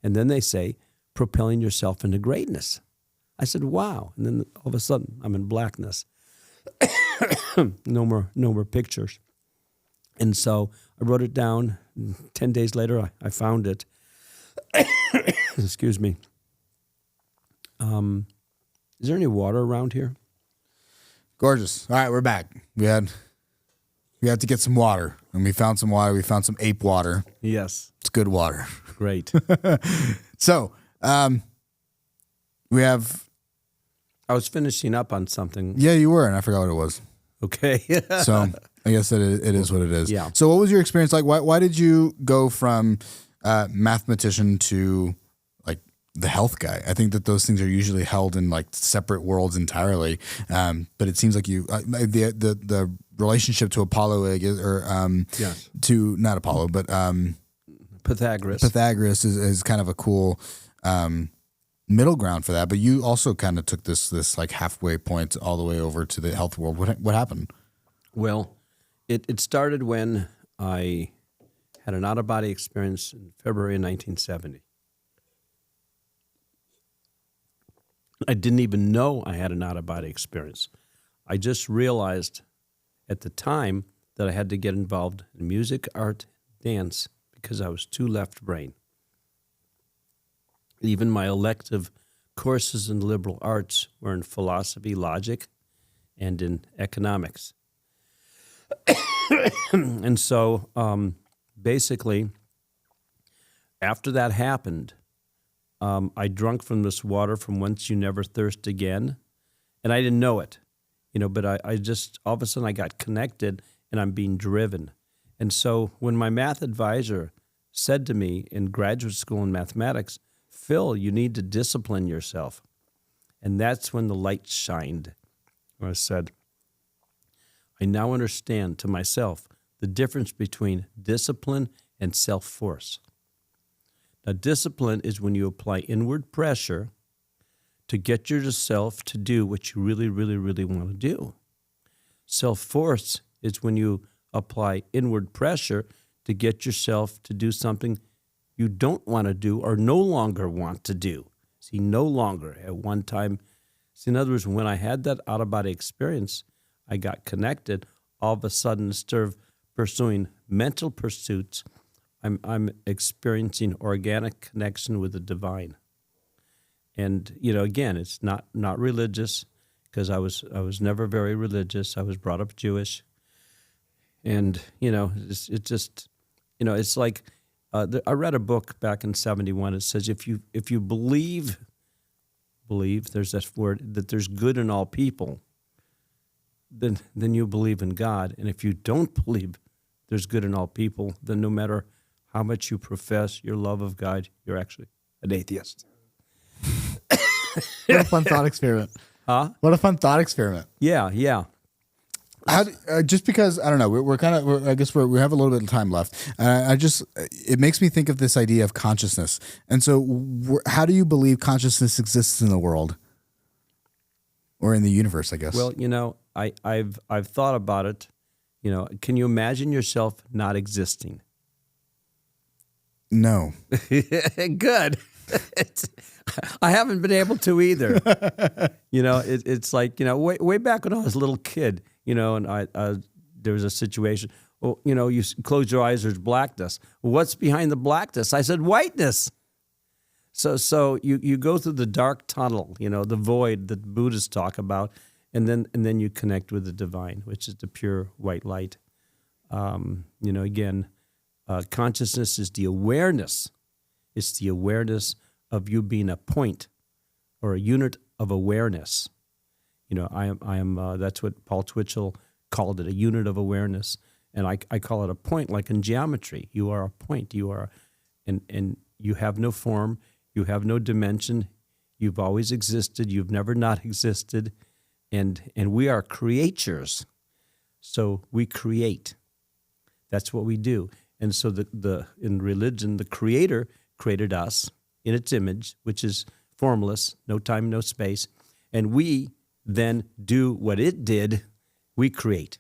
And then they say, propelling yourself into greatness. I said, wow. And then all of a sudden I'm in blackness. No more pictures. And so I wrote it down. 10 days later, I found it. Excuse me. Is there any water around here? Gorgeous. All right, we're back. We had to get some water, and we found some water. We found some ape water. Yes. It's good water. Great. So, we have... I was finishing up on something. Yeah, you were, and I forgot what it was. Okay. So, I guess it is what it is. Yeah. So, what was your experience like? Why did you go from mathematician to the health guy? I think that those things are usually held in separate worlds entirely. But it seems like you the relationship to Apollo, I guess, or yes. to not Apollo, but Pythagoras. Pythagoras is kind of a cool middle ground for that. But you also kind of took this halfway point all the way over to the health world. What happened? Well, it started when I had an out-of-body experience in February of 1970. I didn't even know I had an out-of-body experience. I just realized at the time that I had to get involved in music, art, dance, because I was too left brain. Even my elective courses in liberal arts were in philosophy, logic, and in economics. And so basically, after that happened, I drunk from this water from whence you never thirst again. And I didn't know it, but I just, all of a sudden I got connected and I'm being driven. And so when my math advisor said to me in graduate school in mathematics, Phil, you need to discipline yourself. And that's when the light shined. I said, I now understand to myself the difference between discipline and self-force. Now, discipline is when you apply inward pressure to get yourself to do what you really, really, really want to do. Self-force is when you apply inward pressure to get yourself to do something you don't want to do or no longer want to do. See, no longer at one time. See, in other words, when I had that out-of-body experience, I got connected. All of a sudden, instead of pursuing mental pursuits, I'm experiencing organic connection with the divine. And, again, it's not religious, because I was never very religious. I was brought up Jewish. And, it's just, it's like, I read a book back in 1971. It says, if you believe, there's that word, that there's good in all people, then you believe in God. And if you don't believe there's good in all people, then no matter how much you profess your love of God, you're actually an atheist. What a fun thought experiment. Huh? What a fun thought experiment. Yeah. Just because, I don't know, I guess we have a little bit of time left. It makes me think of this idea of consciousness. And so how do you believe consciousness exists in the world? Or in the universe, I guess. Well, I've thought about it. Can you imagine yourself not existing? No. Good. I haven't been able to either. It's like, way back when I was a little kid, and there was a situation. Well, you close your eyes, there's blackness. What's behind the blackness? I said, whiteness. So you go through the dark tunnel, the void that Buddhists talk about, and then you connect with the divine, which is the pure white light. Again, consciousness is the awareness. It's the awareness of you being a point or a unit of awareness. I am. That's what Paul Twitchell called it, a unit of awareness. And I call it a point, like in geometry. You are a point. You are, and you have no form. You have no dimension. You've always existed. You've never not existed. And we are creatures. So we create. That's what we do. And so in religion, the Creator created us in its image, which is formless, no time, no space. And we then do what it did. We create.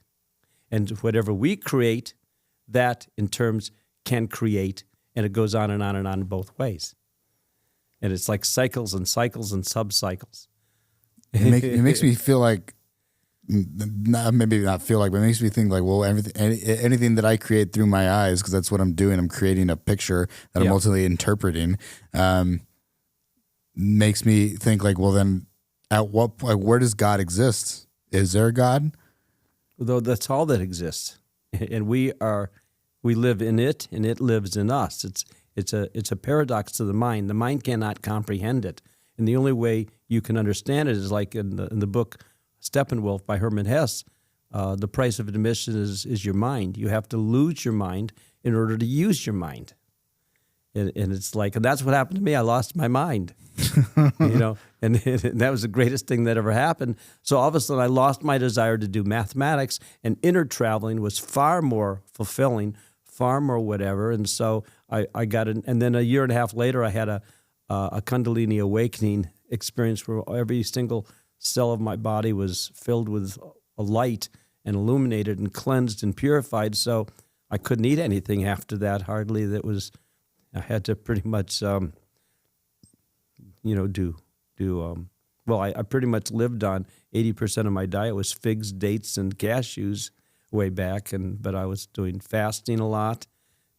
And whatever we create, that in terms can create, and it goes on and on and on both ways. And it's like cycles and cycles and sub-cycles. It makes me feel like, maybe not feel like, but it makes me think like, well, anything that I create through my eyes, because that's what I'm doing, I'm creating a picture that I'm ultimately interpreting, makes me think like, well, then at what point, where does God exist? Is there a God? Though that's all that exists, and we live in it, and it lives in us. It's a paradox to the mind. The mind cannot comprehend it, and the only way you can understand it is like in the book Steppenwolf by Hermann Hesse. The price of admission is your mind. You have to lose your mind in order to use your mind, and it's like, and that's what happened to me. I lost my mind. And that was the greatest thing that ever happened. So all of a sudden I lost my desire to do mathematics, and inner traveling was far more fulfilling, far more whatever. And so I got it. And then a year and a half later, I had a Kundalini awakening experience where every single cell of my body was filled with a light and illuminated and cleansed and purified. So I couldn't eat anything after that, hardly. I had to pretty much, I pretty much lived on 80% of my diet was figs, dates, and cashews way back. But I was doing fasting a lot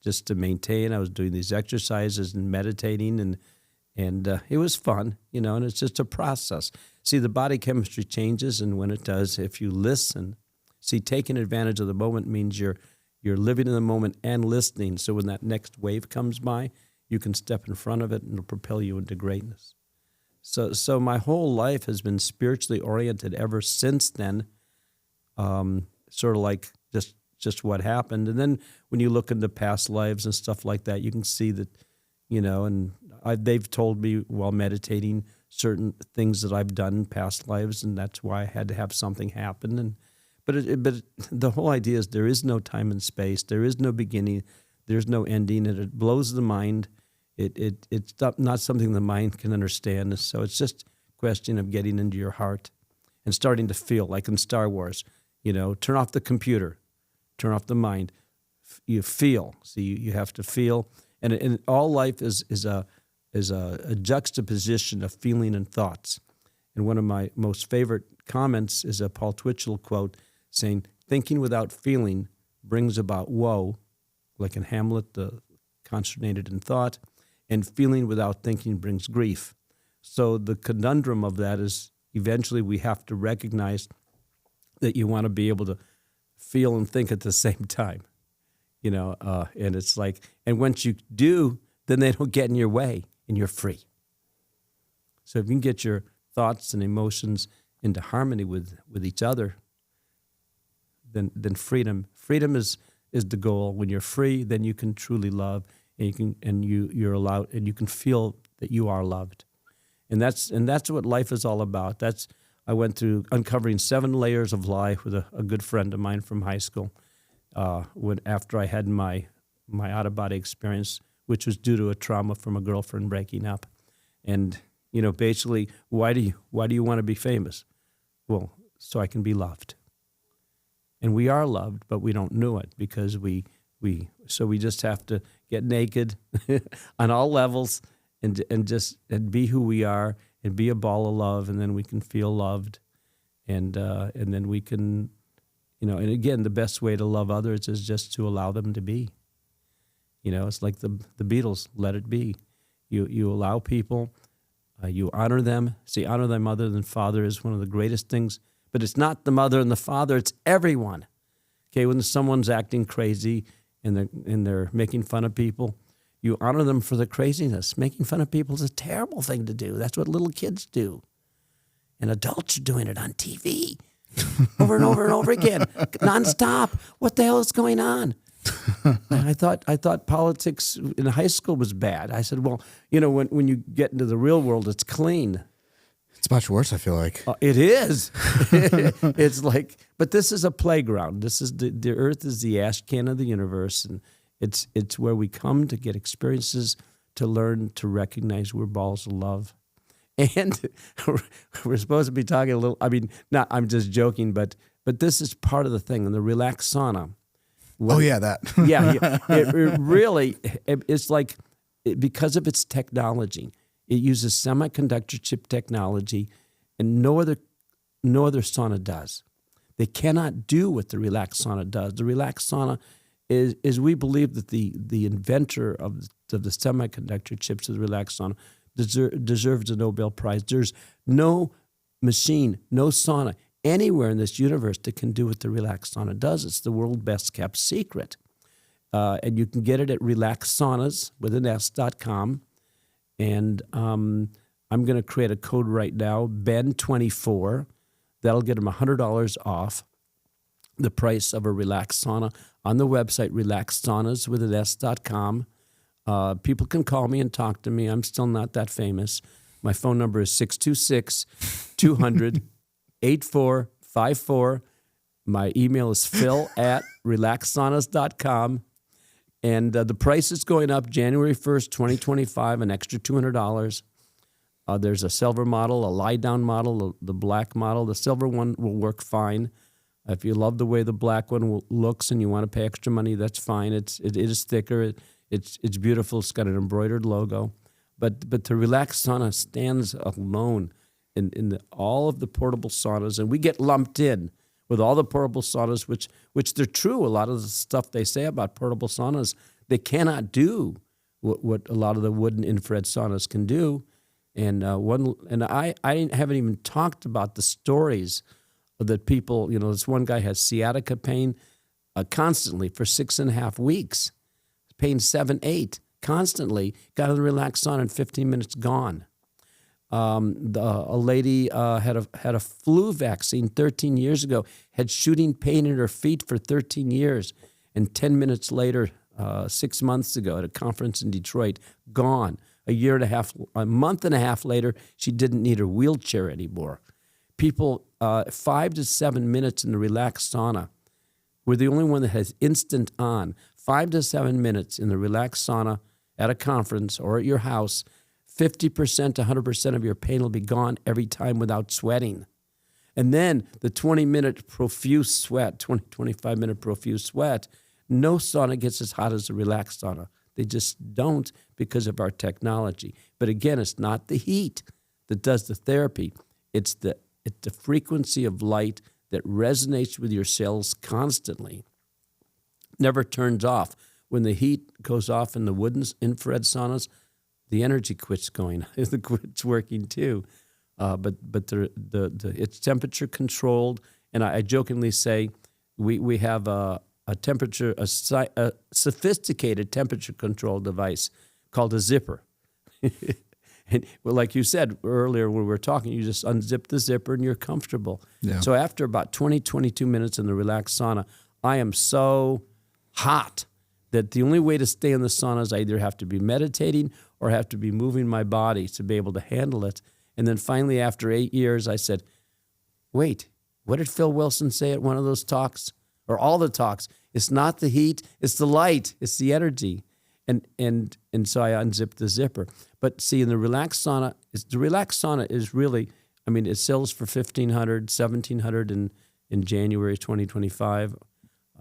just to maintain. I was doing these exercises and meditating, and it was fun, and it's just a process. See, the body chemistry changes, and when it does, if you listen, taking advantage of the moment means you're living in the moment and listening. So when that next wave comes by, you can step in front of it and it'll propel you into greatness. So my whole life has been spiritually oriented ever since then, sort of like just what happened. And then when you look into past lives and stuff like that, you can see that, and they've told me while meditating certain things that I've done in past lives, and that's why I had to have something happen. But the whole idea is there is no time and space. There is no beginning. There's no ending, and it blows the mind. It's not something the mind can understand. So it's just a question of getting into your heart and starting to feel, like in Star Wars, turn off the computer, turn off the mind. You feel. So you have to feel. And all life is a juxtaposition of feeling and thoughts. And one of my most favorite comments is a Paul Twitchell quote saying, "Thinking without feeling brings about woe," like in Hamlet, the consternated in thought, and feeling without thinking brings grief. So the conundrum of that is eventually we have to recognize that you want to be able to feel and think at the same time, and it's like, and once you do, then they don't get in your way and you're free. So if you can get your thoughts and emotions into harmony with each other, then freedom is the goal. When you're free, then you can truly love, and you're allowed, and you can feel that you are loved. And that's what life is all about. I went through uncovering 7 layers of lie with a good friend of mine from high school. After I had my out-of-body experience, which was due to a trauma from a girlfriend breaking up. And, basically, why do you want to be famous? Well, so I can be loved. And we are loved, but we don't know it because we So we just have to get naked on all levels and be who we are and be a ball of love, and then we can feel loved, and then we can, and again, the best way to love others is just to allow them to be. It's like the Beatles, let it be. You allow people, you honor them. See, honor thy mother and father is one of the greatest things, but it's not the mother and the father, it's everyone. Okay, when someone's acting crazy and they're making fun of people, you honor them for the craziness. Making fun of people is a terrible thing to do. That's what little kids do. And adults are doing it on TV over and over and over again, nonstop. What the hell is going on? I thought politics in high school was bad. I said, well, when you get into the real world, it's clean. It's much worse, I feel like. It is. It's like, but this is a playground. This is the Earth is the ash can of the universe, and it's where we come to get experiences, to learn to recognize we're balls of love, and we're supposed to be talking a little. I mean, I'm just joking, but this is part of the thing in the Relax Sauna. That. Yeah, it really, it's like, because of its technology. It uses semiconductor chip technology, and no other sauna does. They cannot do what the Relax Sauna does. The Relax Sauna is we believe that the inventor of the semiconductor chips of the Relax Sauna deserves a Nobel Prize. There's no machine, no sauna anywhere in this universe that can do what the Relax Sauna does. It's the world's best kept secret. And you can get it at relaxsaunas.com. And I'm going to create a code right now, Ben24. That'll get them $100 off the price of a Relax Sauna on the website, relaxsaunas.com. People can call me and talk to me. I'm still not that famous. My phone number is 626-200-8454. My email is phil@relaxsaunas.com. And the price is going up January 1st, 2025, an extra $200. There's a silver model, a lie-down model, the black model. The silver one will work fine. If you love the way the black one looks and you want to pay extra money, that's fine. It is thicker. It's beautiful. It's got an embroidered logo. But the Relax Sauna stands alone in all of the portable saunas, and we get lumped in with all the portable saunas, which they're true. A lot of the stuff they say about portable saunas, they cannot do what a lot of the wooden infrared saunas can do. And I haven't even talked about the stories that people, this one guy has sciatica pain constantly for 6.5 weeks, pain 7, 8, constantly, got in the Relax Sauna in 15 minutes, gone. A lady had a flu vaccine 13 years ago, had shooting pain in her feet for 13 years, and 10 minutes later, 6 months ago at a conference in Detroit, gone. A month and a half later, she didn't need her wheelchair anymore. People, 5 to 7 minutes in the Relax Sauna. We're the only one that has instant on. 5 to 7 minutes in the Relax Sauna at a conference or at your house, 50% to 100% of your pain will be gone every time without sweating. And then the 20-minute profuse sweat, 25-minute profuse sweat, no sauna gets as hot as the Relax Sauna. They just don't because of our technology. But again, it's not the heat that does the therapy. It's the frequency of light that resonates with your cells constantly. Never turns off. When the heat goes off in the wooden infrared saunas, the energy quits going. It quits working too. But it's temperature controlled. And I jokingly say we have a sophisticated temperature control device called a zipper. And well, like you said earlier when we were talking, you just unzip the zipper and you're comfortable. Yeah. So after about 22 minutes in the Relax Sauna, I am so hot that the only way to stay in the sauna is I either have to be meditating or have to be moving my body to be able to handle it. And then finally, after 8 years, I said, wait, what did Phil Wilson say at one of those talks? Or all the talks? It's not the heat, it's the light, it's the energy. And so I unzipped the zipper. But see, in the Relax Sauna, is really, it sells for $1,500, $1,700 in January 2025.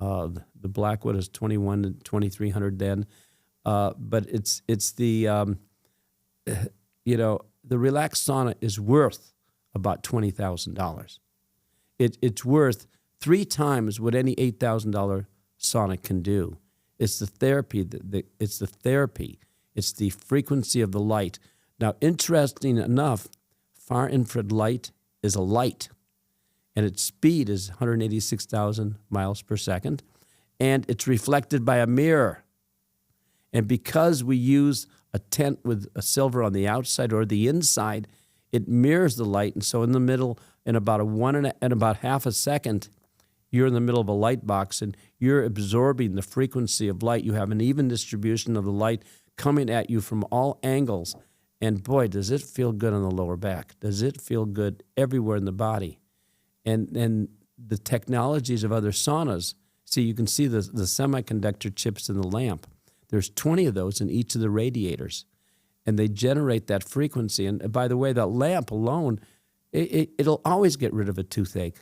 The Blackwood is 21 to 2,300 then. But it's the, the Relax Sauna is worth about $20,000. It's worth 3 times what any $8,000 sauna can do. It's the therapy. It's the therapy. It's the frequency of the light. Now, interesting enough, far infrared light is a light, and its speed is 186,000 miles per second, and it's reflected by a mirror. And because we use a tent with a silver on the outside or the inside, it mirrors the light. And so in the middle, in about half a second, you're in the middle of a light box and you're absorbing the frequency of light. You have an even distribution of the light coming at you from all angles. And boy, does it feel good on the lower back. Does it feel good everywhere in the body? And the technologies of other saunas, see, you can see the semiconductor chips in the lamp. There's 20 of those in each of the radiators, and they generate that frequency. And by the way, that lamp alone, it'll always get rid of a toothache.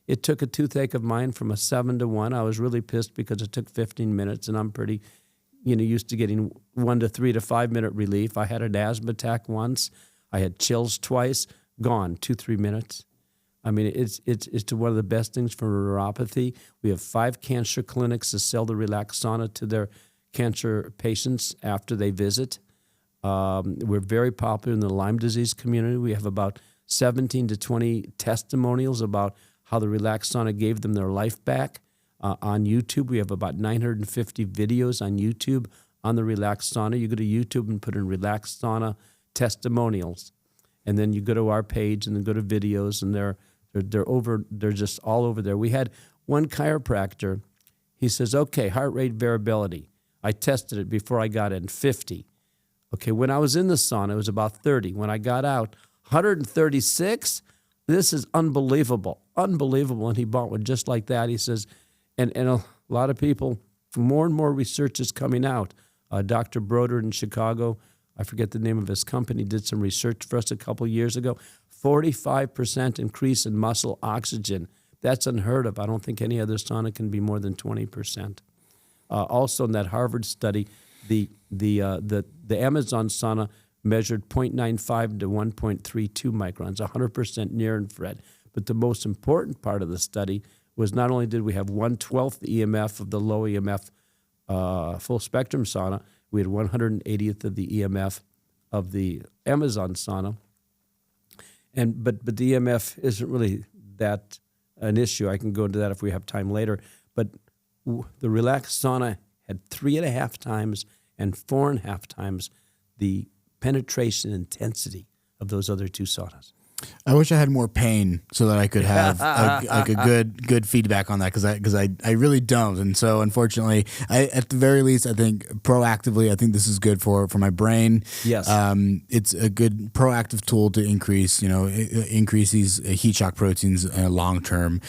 It took a toothache of mine from a 7 to 1. I was really pissed because it took 15 minutes, and I'm pretty, used to getting 1 to 3 to 5 minute relief. I had an asthma attack once. I had chills twice. Gone 2-3 minutes. I mean, it's one of the best things for neuropathy. We have 5 cancer clinics that sell the Relax Sauna to their cancer patients after they visit. We're very popular in the Lyme disease community. We have about 17 to 20 testimonials about how the Relax Sauna gave them their life back. On YouTube, we have about 950 videos on YouTube on the Relax Sauna. You go to YouTube and put in Relax Sauna testimonials, and then you go to our page and then go to videos, and they're just all over there. We had one chiropractor. He says, okay, heart rate variability. I tested it before I got in, 50. Okay, when I was in the sauna, it was about 30. When I got out, 136. This is unbelievable, unbelievable. And he bought one just like that. He says, and a lot of people, more and more research is coming out. Dr. Broder in Chicago, I forget the name of his company, did some research for us a couple years ago. 45% increase in muscle oxygen. That's unheard of. I don't think any other sauna can be more than 20%. Also in that Harvard study, the Amazon sauna measured 0.95 to 1.32 microns, 100% near infrared. But the most important part of the study was not only did we have 1/12 EMF of the low EMF full spectrum sauna, we had 180th of the EMF of the Amazon sauna. But the EMF isn't really that an issue. I can go into that if we have time later. But the Relax Sauna had 3.5 times and 4.5 times the penetration intensity of those other 2 saunas. I wish I had more pain so that I could have a good feedback on that, because I really don't. And so unfortunately, at the very least, I think proactively, I think this is good for my brain. Yes. It's a good proactive tool to increase these heat shock proteins long term.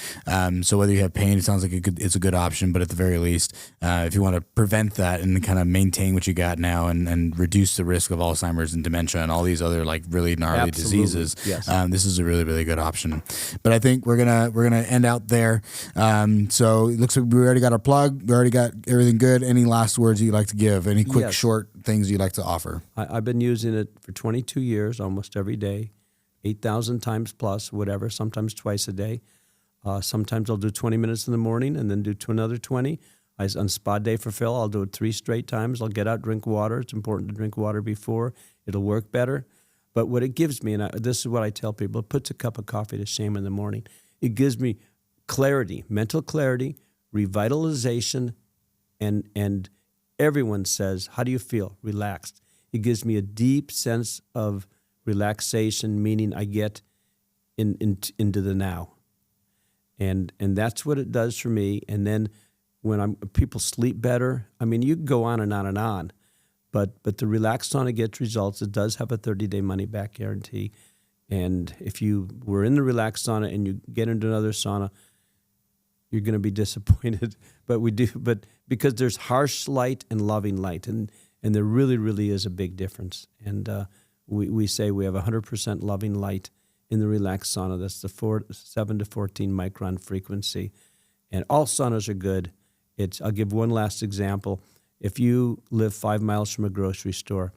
So whether you have pain, it sounds like it's a good option. But at the very least, if you want to prevent that and kind of maintain what you got now and reduce the risk of Alzheimer's and dementia and all these other like really gnarly diseases, yes. This is a really, really good option. But I think we're gonna end out there. So it looks like we already got our plug. We already got everything good. Any last words you'd like to give? Any quick, short things you'd like to offer? I've been using it for 22 years, almost every day, 8,000 times plus, whatever, sometimes twice a day. Sometimes I'll do 20 minutes in the morning and then do another 20. On spa day for Phil, I'll do it 3 straight times. I'll get out, drink water. It's important to drink water before. It'll work better. But what it gives me, and this is what I tell people, it puts a cup of coffee to shame in the morning. It gives me clarity, mental clarity, revitalization, and everyone says, how do you feel? Relaxed. It gives me a deep sense of relaxation, meaning I get into the now. And that's what it does for me. And then when people sleep better, I mean, you can go on and on and on. But the Relax Sauna gets results. It does have a 30-day money-back guarantee. And if you were in the Relax Sauna and you get into another sauna, you're going to be disappointed. But because there's harsh light and loving light, and there really, really is a big difference. And we say we have 100% loving light in the Relax Sauna. That's the 7 to 14 micron frequency. And all saunas are good. I'll give one last example. If you live 5 miles from a grocery store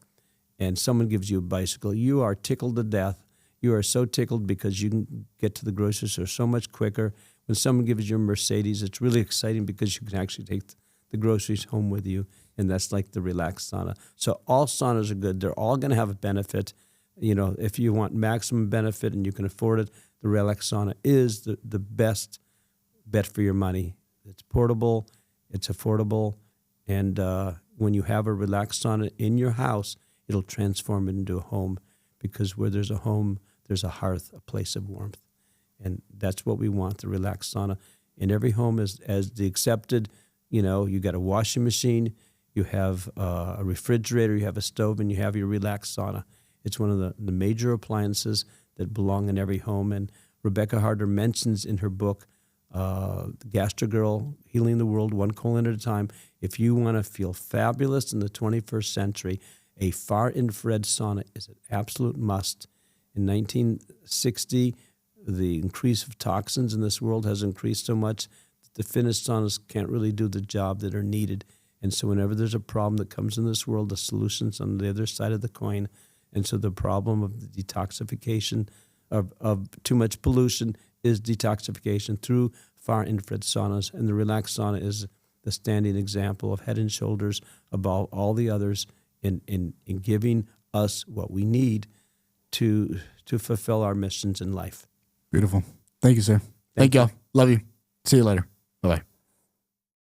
and someone gives you a bicycle, you are tickled to death. You are so tickled because you can get to the grocery store so much quicker. When someone gives you a Mercedes, it's really exciting because you can actually take the groceries home with you, and that's like the Relax Sauna. So all saunas are good. They're all going to have a benefit. You know, if you want maximum benefit and you can afford it, the Relax Sauna is the best bet for your money. It's portable, it's affordable, and when you have a Relax Sauna in your house, it'll transform it into a home, because where there's a home, there's a hearth, a place of warmth. And that's what we want, the Relax Sauna. In every home as the accepted, you know, you got a washing machine, you have a refrigerator, you have a stove, and you have your Relax Sauna. It's one of the major appliances that belong in every home. And Rebecca Harder mentions in her book, Gastro Girl, Healing the World, One Colon at a Time, if you want to feel fabulous in the 21st century, a far infrared sauna is an absolute must. In 1960, the increase of toxins in this world has increased so much that the finished saunas can't really do the job that are needed. And so whenever there's a problem that comes in this world, the solution's on the other side of the coin. And so the problem of the detoxification of too much pollution is detoxification through far infrared saunas. And the Relax Sauna is the standing example of head and shoulders above all the others in giving us what we need to fulfill our missions in life. Beautiful. Thank you, sir. Thank y'all. Love you. See you later. Bye-bye.